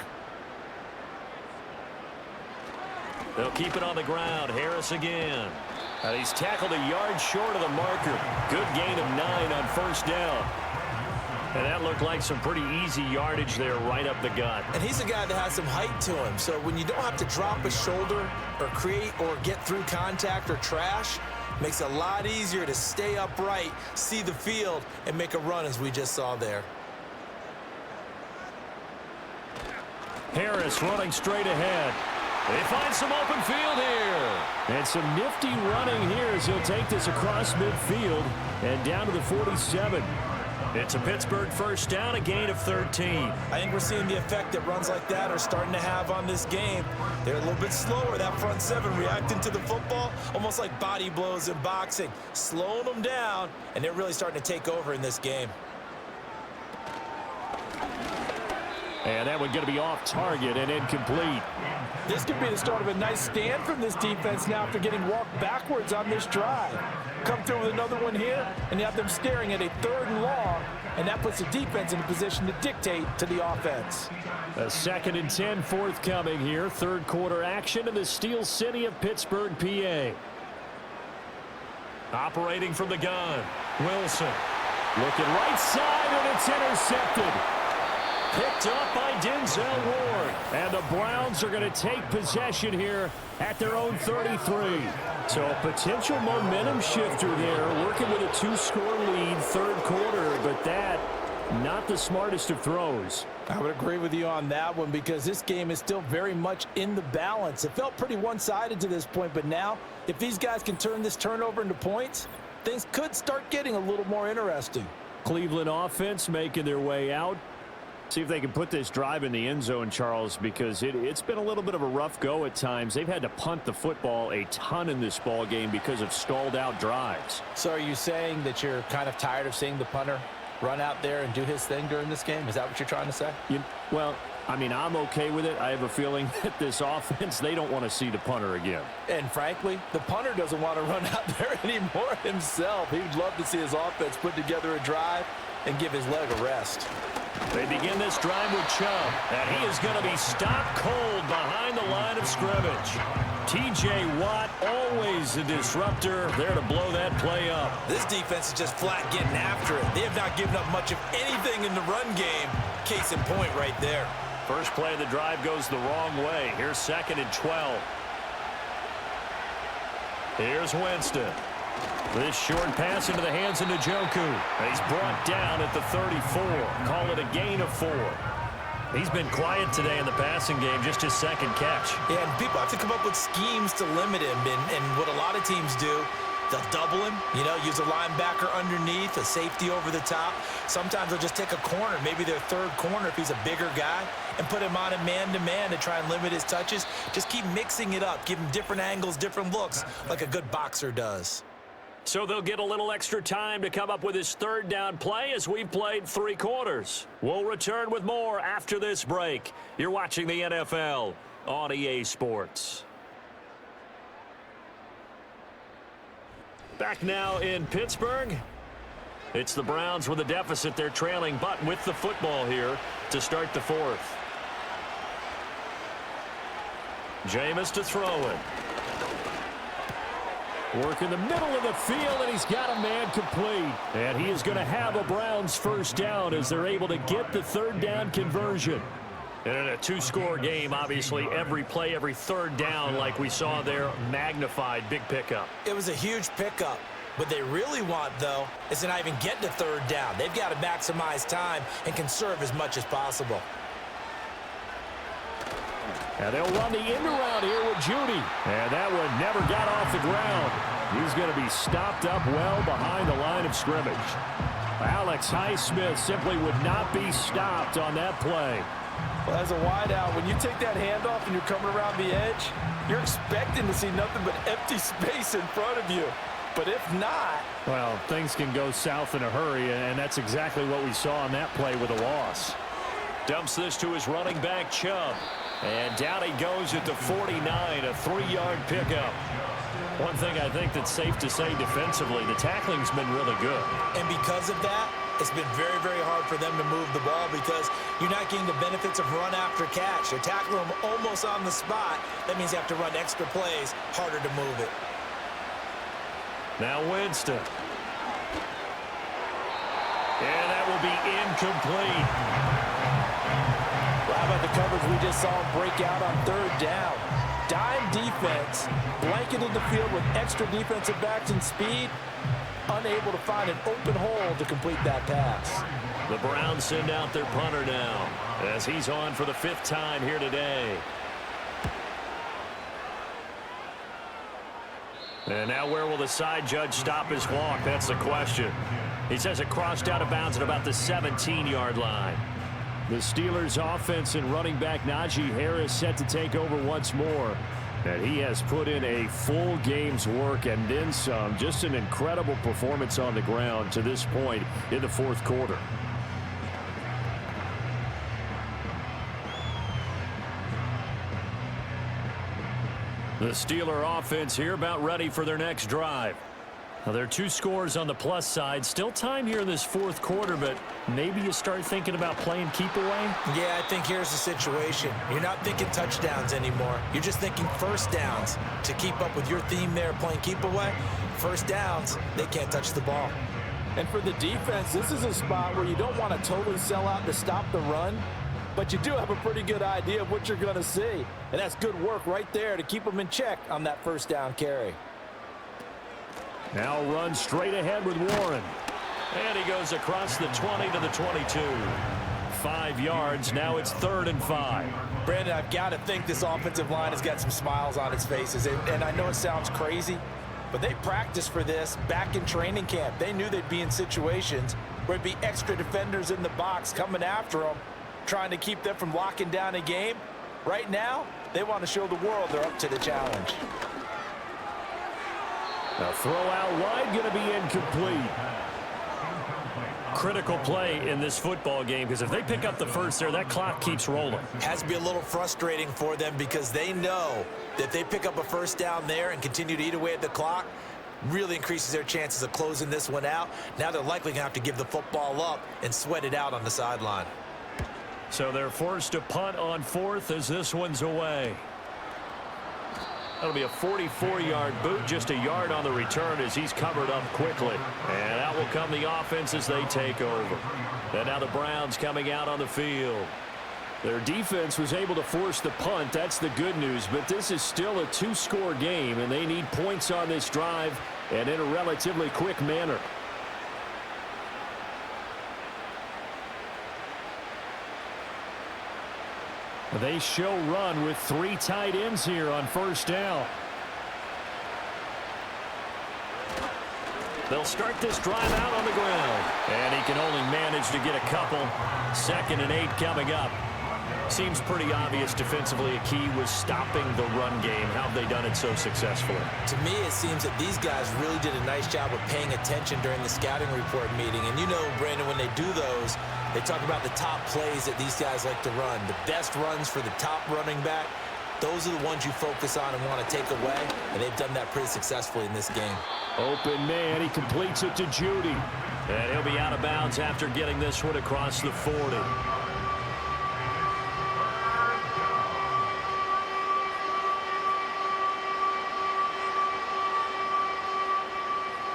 They'll keep it on the ground. Harris again. He's tackled a yard short of the marker. Good gain of 9 on 1st down. And that looked like some pretty easy yardage there right up the gut. And he's a guy that has some height to him. So when you don't have to drop a shoulder or create or get through contact or trash, makes it a lot easier to stay upright, see the field, and make a run as we just saw there. Harris running straight ahead. They find some open field here. And some nifty running here as he'll take this across midfield and down to the 47. It's a Pittsburgh 1st down, a gain of 13. I think we're seeing the effect that runs like that are starting to have on this game. They're a little bit slower, that front 7 reacting to the football, almost like body blows in boxing, slowing them down, and they're really starting to take over in this game. And that one going to be off target and incomplete. This could be the start of a nice stand from this defense now after getting walked backwards on this drive. Come through with another one here, and you have them staring at a 3rd and long, and that puts the defense in a position to dictate to the offense. A 2nd and 10 forthcoming here. 3rd quarter action in the Steel City of Pittsburgh, PA. Operating from the gun, Wilson. Looking right side, and it's intercepted. Picked up by Denzel Ward. And the Browns are going to take possession here at their own 33. So a potential momentum shifter there, working with a 2-score lead, 3rd quarter, but that not the smartest of throws. I would agree with you on that one because this game is still very much in the balance. It felt pretty one-sided to this point, but now if these guys can turn this turnover into points, things could start getting a little more interesting. Cleveland offense making their way out. See if they can put this drive in the end zone, Charles, because it's been a little bit of a rough go at times. They've had to punt the football a ton in this ball game because of stalled-out drives. So are you saying that you're kind of tired of seeing the punter run out there and do his thing during this game? Is that what you're trying to say? Well, I mean, I'm okay with it. I have a feeling that this offense, they don't want to see the punter again. And frankly, the punter doesn't want to run out there anymore himself. He'd love to see his offense put together a drive and give his leg a rest. They begin this drive with Chubb, and he is going to be stopped cold behind the line of scrimmage. T.J. Watt, always a disruptor, there to blow that play up. This defense is just flat getting after it. They have not given up much of anything in the run game. Case in point right there. First play of the drive goes the wrong way. Here's 2nd and 12. Here's Winston. This short pass into the hands of Njoku. He's brought down at the 34. Call it a gain of 4. He's been quiet today in the passing game, just his 2nd catch. Yeah, and people have to come up with schemes to limit him. And what a lot of teams do, they'll double him, use a linebacker underneath, a safety over the top. Sometimes they'll just take a corner, maybe their 3rd corner if he's a bigger guy, and put him on a man-to-man to try and limit his touches. Just keep mixing it up, give him different angles, different looks, like a good boxer does. So they'll get a little extra time to come up with his 3rd down play as we've played 3 quarters. We'll return with more after this break. You're watching the NFL on EA Sports. Back now in Pittsburgh. It's the Browns with a deficit. They're trailing, but with the football here to start the 4th. Jameis to throw it. Work in the middle of the field, and he's got a man complete. And he is going to have a Browns 1st down as they're able to get the 3rd down conversion. And in a 2-score game, obviously, every play, every 3rd down, like we saw there, magnified, big pickup. It was a huge pickup. What they really want, though, is to not even get to 3rd down. They've got to maximize time and conserve as much as possible. And they'll run the end around here with Judy. And that one never got off the ground. He's going to be stopped up well behind the line of scrimmage. Alex Highsmith simply would not be stopped on that play. Well, as a wideout, when you take that handoff and you're coming around the edge, you're expecting to see nothing but empty space in front of you. But if not... well, things can go south in a hurry, and that's exactly what we saw on that play with a loss. Dumps this to his running back, Chubb. And down he goes at the 49, a 3-yard pickup. One thing I think that's safe to say defensively, the tackling's been really good. And because of that, it's been very, very hard for them to move the ball because you're not getting the benefits of run after catch. They're tackling them almost on the spot. That means you have to run extra plays, harder to move it. Now Winston. And that will be incomplete. How about the coverage we just saw him break out on 3rd down? Dime defense, blanketed the field with extra defensive backs and speed, unable to find an open hole to complete that pass. The Browns send out their punter now as he's on for the 5th time here today. And now where will the side judge stop his walk? That's the question. He says it crossed out of bounds at about the 17-yard line. The Steelers offense and running back Najee Harris set to take over once more. And he has put in a full game's work and then some. Just an incredible performance on the ground to this point in the 4th quarter. The Steeler offense here about ready for their next drive. Now, there are 2 scores on the plus side. Still time here in this 4th quarter, but maybe you start thinking about playing keep away? Yeah, I think here's the situation. You're not thinking touchdowns anymore. You're just thinking 1st downs. To keep up with your theme there, playing keep away, 1st downs, they can't touch the ball. And for the defense, this is a spot where you don't want to totally sell out to stop the run, but you do have a pretty good idea of what you're going to see. And that's good work right there to keep them in check on that 1st down carry. Now run straight ahead with Warren. And he goes across the 20 to the 22. 5 yards. Now it's 3rd and 5. Brandon, I've got to think this offensive line has got some smiles on its faces. And I know it sounds crazy, but they practiced for this back in training camp. They knew they'd be in situations where it'd be extra defenders in the box coming after them, trying to keep them from locking down a game. Right now, they want to show the world they're up to the challenge. A throw out wide, going to be incomplete. Critical play in this football game because if they pick up the 1st there, that clock keeps rolling. Has to be a little frustrating for them because they know that they pick up a 1st down there and continue to eat away at the clock, really increases their chances of closing this one out. Now they're likely going to have to give the football up and sweat it out on the sideline. So they're forced to punt on 4th as this one's away. That'll be a 44-yard boot, just a yard on the return as he's covered up quickly. And out will come the offense as they take over. And now the Browns coming out on the field. Their defense was able to force the punt. That's the good news. But this is still a two-score game, and they need points on this drive and in a relatively quick manner. They show run with 3 tight ends here on first down. They'll start this drive out on the ground. And he can only manage to get a couple. 2nd and 8 coming up. Seems pretty obvious defensively a key was stopping the run game. How have they done it so successfully? To me, it seems that these guys really did a nice job of paying attention during the scouting report meeting. And you know, Brandon, when they do those, they talk about the top plays that these guys like to run. The best runs for the top running back, those are the ones you focus on and want to take away. And they've done that pretty successfully in this game. Open man, he completes it to Judy. And he'll be out of bounds after getting this one across the 40.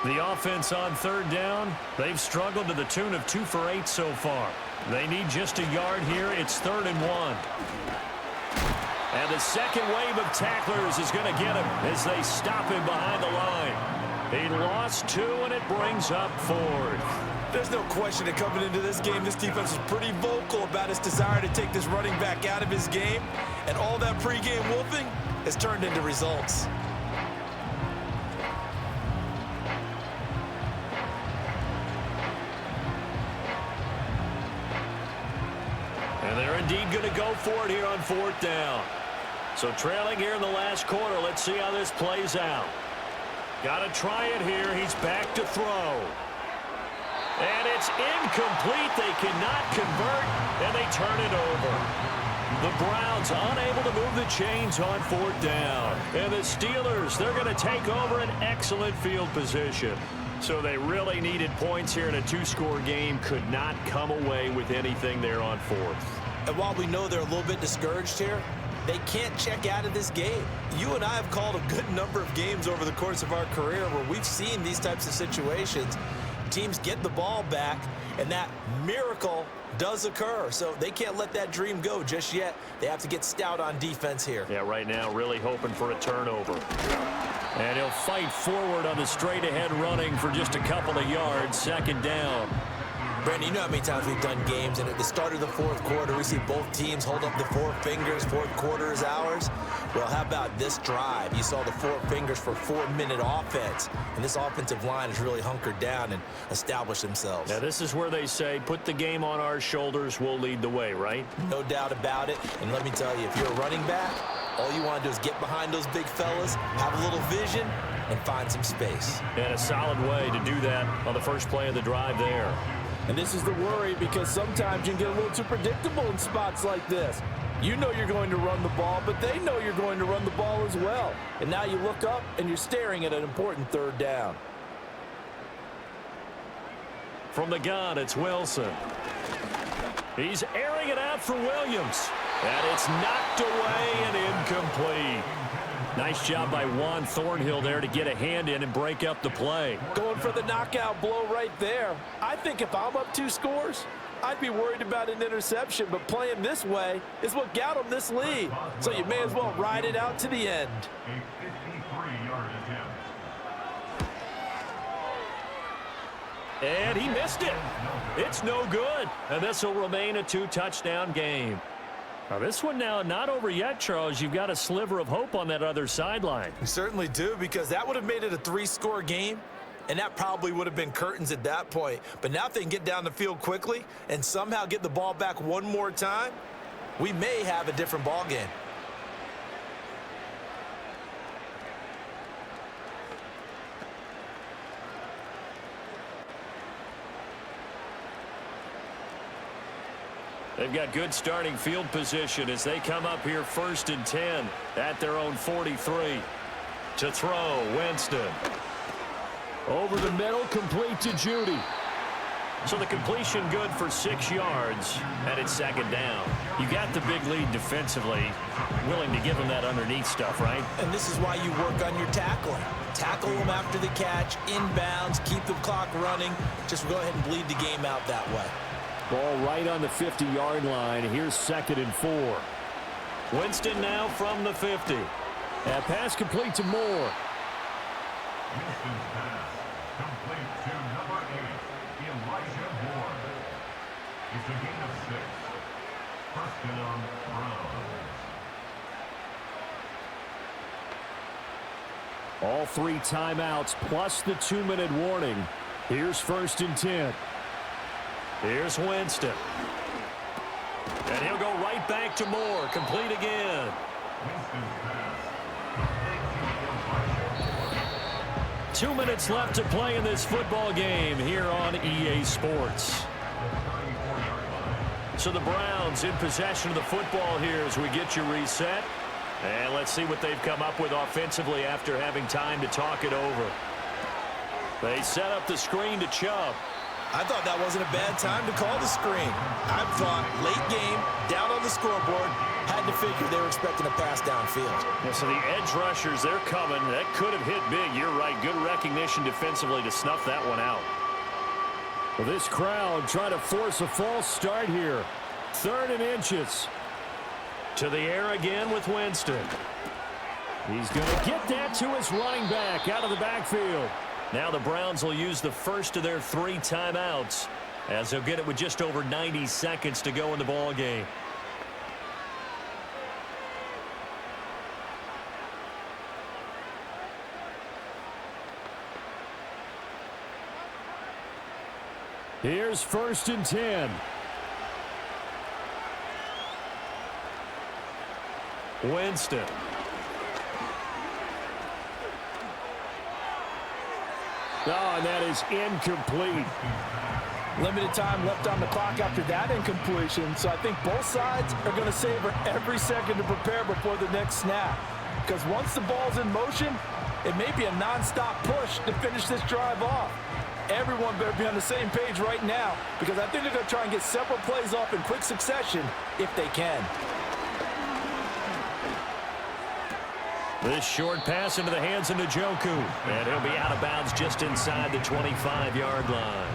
The offense on 3rd down, they've struggled to the tune of 2 for 8 so far. They need just a yard here. It's 3rd and 1. And the second wave of tacklers is going to get him as they stop him behind the line. He lost 2, and it brings up 4th. There's no question that coming into this game, this defense is pretty vocal about its desire to take this running back out of his game. And all that pregame wolfing has turned into results. And they're indeed going to go for it here on 4th down. So trailing here in the last quarter. Let's see how this plays out. Got to try it here. He's back to throw. And it's incomplete. They cannot convert, and they turn it over. The Browns unable to move the chains on 4th down. And the Steelers, they're going to take over an excellent field position. So they really needed points here in a 2-score game. Could not come away with anything there on 4th. And while we know they're a little bit discouraged here, they can't check out of this game. You and I have called a good number of games over the course of our career where we've seen these types of situations. Teams get the ball back, and that miracle does occur. So they can't let that dream go just yet. They have to get stout on defense here. Yeah, right now really hoping for a turnover. And he'll fight forward on the straight-ahead running for just a couple of yards. 2nd down. Brandon, you know how many times we've done games, and at the start of the 4th quarter, we see both teams hold up the 4 fingers. 4th quarter is ours. Well, how about this drive? You saw the 4 fingers for 4-minute offense, and this offensive line has really hunkered down and established themselves. Now, this is where they say, put the game on our shoulders, we'll lead the way, right? No doubt about it. And let me tell you, if you're a running back, all you want to do is get behind those big fellas, have a little vision, and find some space. And a solid way to do that on the first play of the drive there. And this is the worry, because sometimes you can get a little too predictable in spots like this. You know you're going to run the ball, but they know you're going to run the ball as well. And now you look up, and you're staring at an important 3rd down. From the gun, it's Wilson. He's airing it out for Williams. And it's knocked away and incomplete. Nice job by Juan Thornhill there to get a hand in and break up the play. Going for the knockout blow right there. I think if I'm up 2 scores, I'd be worried about an interception, but playing this way is what got them this lead. So you may as well ride it out to the end. And he missed it. It's no good. And this will remain a 2-touchdown game. Now, this one now not over yet, Charles. You've got a sliver of hope on that other sideline. We certainly do, because that would have made it a 3-score game, and that probably would have been curtains at that point. But now if they can get down the field quickly and somehow get the ball back one more time, we may have a different ball game. They've got good starting field position as they come up here 1st and 10 at their own 43. To throw, Winston. Over the middle, complete to Judy. So the completion good for 6 yards, and it's second down. You got the big lead defensively, willing to give them that underneath stuff, right? And this is why you work on your tackling. Tackle them after the catch, inbounds, keep the clock running. Just go ahead and bleed the game out that way. Ball right on the 50-yard line. Here's 2nd and 4. Winston now from the 50. That pass complete to Moore. Winston's pass complete to number 8, Elijah Moore. It's a gain of 6. First down, Browns. All 3 timeouts plus the 2-minute warning. Here's 1st and 10. Here's Winston. And he'll go right back to Moore. Complete again. Winston's pass. 2 minutes left to play in this football game here on EA Sports. So the Browns in possession of the football here as we get you reset. And let's see what they've come up with offensively after having time to talk it over. They set up the screen to Chubb. I thought that wasn't a bad time to call the screen. I thought late game, down on the scoreboard, had to figure they were expecting a pass downfield. Yeah, so the edge rushers, they're coming. That could have hit big. You're right. Good recognition defensively to snuff that one out. Well, this crowd trying to force a false start here. 3rd and inches. To the air again with Winston. He's going to get that to his running back out of the backfield. Now the Browns will use the first of their 3 timeouts as they'll get it with just over 90 seconds to go in the ball game. Here's 1st and 10. Winston. Oh, and that is incomplete. Limited time left on the clock after that incompletion, so I think both sides are going to savor every second to prepare before the next snap. Because once the ball's in motion, it may be a non-stop push to finish this drive off. Everyone better be on the same page right now, because I think they're going to try and get several plays off in quick succession if they can. This short pass into the hands of Njoku. And he'll be out of bounds just inside the 25-yard line.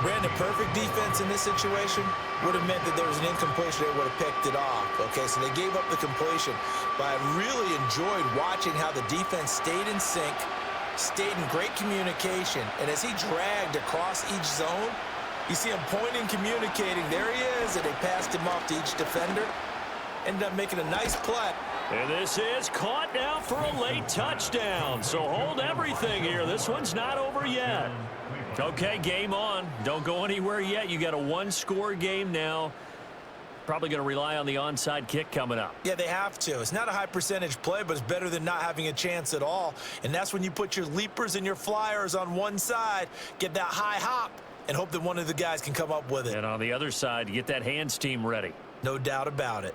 Brandon, perfect defense in this situation would have meant that there was an incompletion. They would have picked it off. Okay, so they gave up the completion. But I really enjoyed watching how the defense stayed in sync, stayed in great communication. And as he dragged across each zone, you see him pointing, communicating. There he is, and they passed him off to each defender. Ended up making a nice play. And this is caught now for a late touchdown. So hold everything here. This one's not over yet. Okay, game on. Don't go anywhere yet. You got a 1-score game now. Probably going to rely on the onside kick coming up. Yeah, they have to. It's not a high percentage play, but it's better than not having a chance at all. And that's when you put your leapers and your flyers on one side, get that high hop, and hope that one of the guys can come up with it. And on the other side, get that hands team ready. No doubt about it.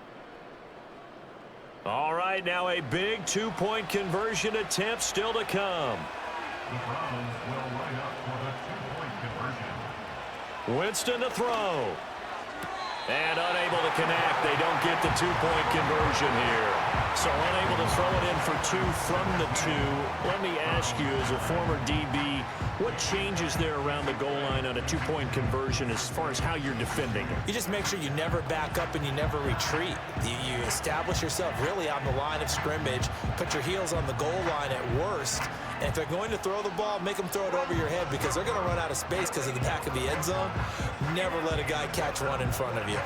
All right, now a big 2-point conversion attempt still to come. The Browns will line up for the 2-point conversion. Winston to throw. And unable to connect. They don't get the 2-point conversion here. So unable to throw it in for 2 from the 2. Let me ask you, as a former DB, what changes there around the goal line on a 2-point conversion as far as how you're defending it? You just make sure you never back up and you never retreat. You establish yourself really on the line of scrimmage, put your heels on the goal line at worst, and if they're going to throw the ball, make them throw it over your head because they're going to run out of space because of the back of the end zone. Never let a guy catch one in front of you.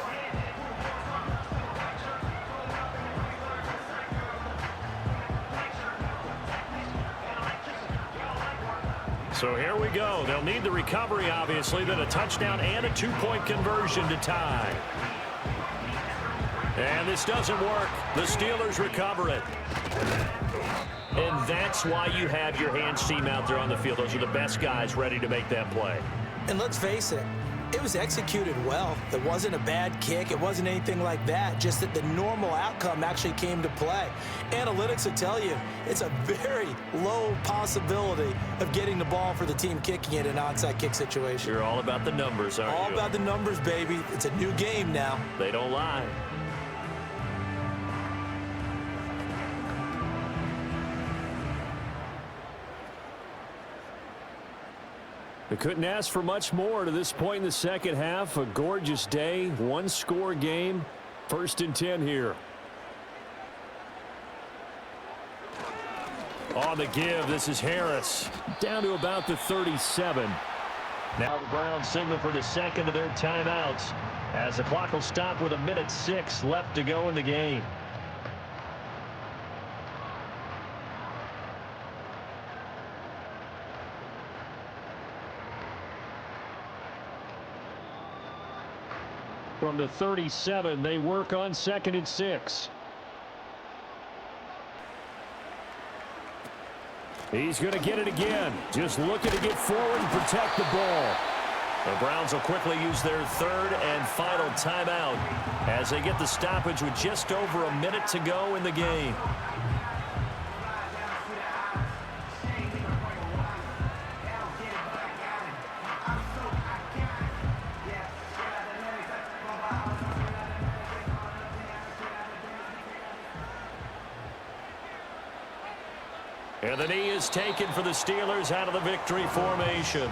So here we go. They'll need the recovery, obviously, then a touchdown and a 2-point conversion to tie. And this doesn't work. The Steelers recover it. And that's why you have your hands team out there on the field. Those are the best guys ready to make that play. And let's face it, It was executed well. It wasn't a bad kick. It wasn't anything like that. Just that the normal outcome actually came to play. Analytics will tell you it's a very low possibility of getting the ball for the team kicking it in an onside kick situation. You're all about the numbers, aren't you? All about the numbers, baby. It's a new game now. They don't lie. They couldn't ask for much more to this point in the second half. A gorgeous day, one-score game. 1st and 10 here. On the give, this is Harris. Down to about the 37. Now the Browns signal for the second of their timeouts as the clock will stop with 1:06 left to go in the game. From the 37, they work on 2nd and 6. He's going to get it again. Just looking to get forward and protect the ball. The Browns will quickly use their 3rd and final timeout as they get the stoppage with just over a minute to go in the game. And the knee is taken for the Steelers out of the victory formation.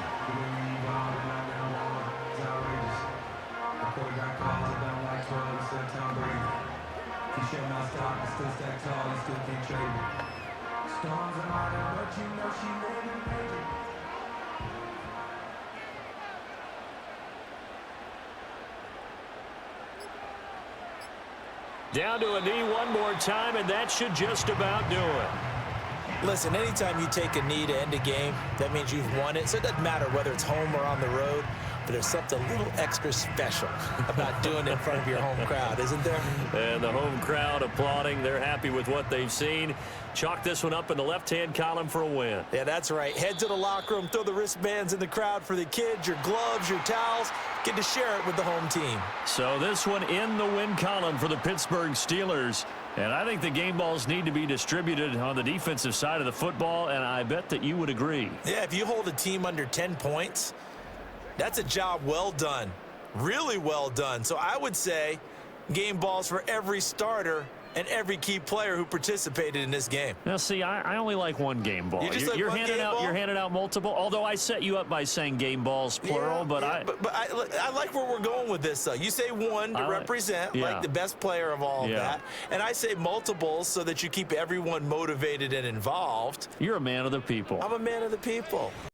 Down to a knee one more time, and that should just about do it. Listen, anytime you take a knee to end a game, that means you've won it. So it doesn't matter whether it's home or on the road, but there's something a little extra special about doing it in front of your home crowd, isn't there? And the home crowd applauding. They're happy with what they've seen. Chalk this one up in the left-hand column for a win. Yeah, that's right. Head to the locker room, throw the wristbands in the crowd for the kids, your gloves, your towels. Get to share it with the home team. So this one in the win column for the Pittsburgh Steelers. And I think the game balls need to be distributed on the defensive side of the football, and I bet that you would agree. Yeah, if you hold a team under 10 points, that's a job well done. Really well done. So I would say game balls for every starter and every key player who participated in this game. Now, see, I only like one game ball. You're handing out multiple, although I set you up by saying game balls, plural. Yeah, but I like where we're going with this, though. You say one to represent, like the best player of all of that. And I say multiples so that you keep everyone motivated and involved. You're a man of the people. I'm a man of the people.